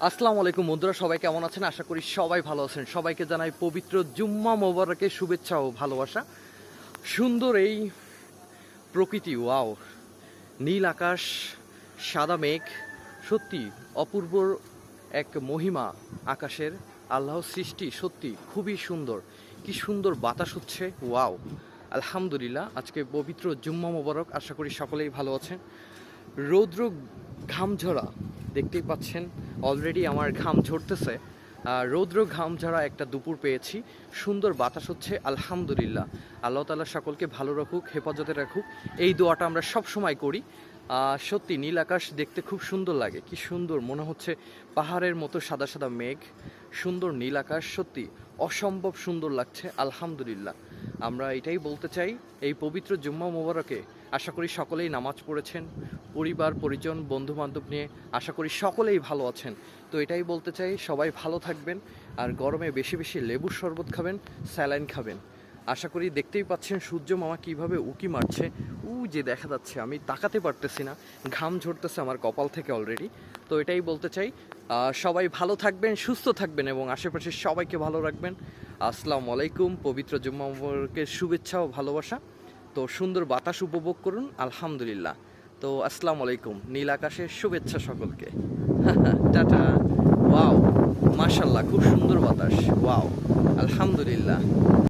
আসসালামু আলাইকুম বন্ধুরা, সবাই কেমন আছেন? আশা করি সবাই ভালো আছেন। সবাইকে জানাই পবিত্র জুম্মা মোবারকের শুভেচ্ছা ও ভালোবাসা। সুন্দর এই প্রকৃতি, ওয়াও! নীল আকাশ, সাদা মেঘ, সত্যি অপূর্ব এক মহিমা আকাশের। আল্লাহর সৃষ্টি সত্যি খুবই সুন্দর। কি সুন্দর বাতাস হচ্ছে, ওয়াও! আলহামদুলিল্লাহ, আজকে পবিত্র জুম্মা মোবারক। আশা করি সকলেই ভালো আছেন। রৌদ্র ঘামঝরা দেখতেই পাচ্ছেন, অলরেডি আমার ঘাম ঝরতেছে। রৌদ্র ঘামঝরা একটা দুপুর পেয়েছি, সুন্দর বাতাস হচ্ছে, আলহামদুলিল্লাহ। আল্লাহ তাআলা সকলকে ভালো রাখুক, হেফাজতে রাখুক, এই দোয়াটা আমরা সব সময় করি। সত্যি নীল আকাশ দেখতে খুব সুন্দর লাগে, কি সুন্দর মনে হচ্ছে, পাহাড়ের মতো সাদা সাদা মেঘ, সুন্দর নীল আকাশ, সত্যি অসম্ভব সুন্দর লাগছে, আলহামদুলিল্লাহ। আমরা এটাই বলতে চাই এই পবিত্র জুম্মা মোবারকে। আশা করি সকলেই নামাজ পড়েছেন, পরিবার পরিজন বন্ধু বান্ধব নিয়ে আশা করি সকলেই ভালো আছেন। তো এটাই বলতে চাই, সবাই ভালো থাকবেন, আর গরমে বেশি বেশি লেবুর শরবত খাবেন, স্যালাইন খাবেন। আশা করি দেখতেই পাচ্ছেন সূর্য মামা কিভাবে উকি মারছে, যে দেখা যাচ্ছে, আমি তাকাতে পারতেছি না, ঘাম ঝরতেছে আমার কপাল থেকে অলরেডি। তো এটাই বলতে চাই, সবাই ভালো থাকবেন, সুস্থ থাকবেন এবং আশেপাশের সবাইকে ভালো রাখবেন। আসসালামু আলাইকুম, পবিত্র জুম্মা মোবারকের শুভেচ্ছা ও ভালোবাসা। তো সুন্দর বাতাস উপভোগ করুন, আলহামদুলিল্লাহ। তো আসসালামু আলাইকুম, নীল আকাশের শুভেচ্ছা সকলকে। টাটা। ওয়াও, মাশাল্লাহ, খুব সুন্দর বাতাস, ওয়াও, আলহামদুলিল্লাহ।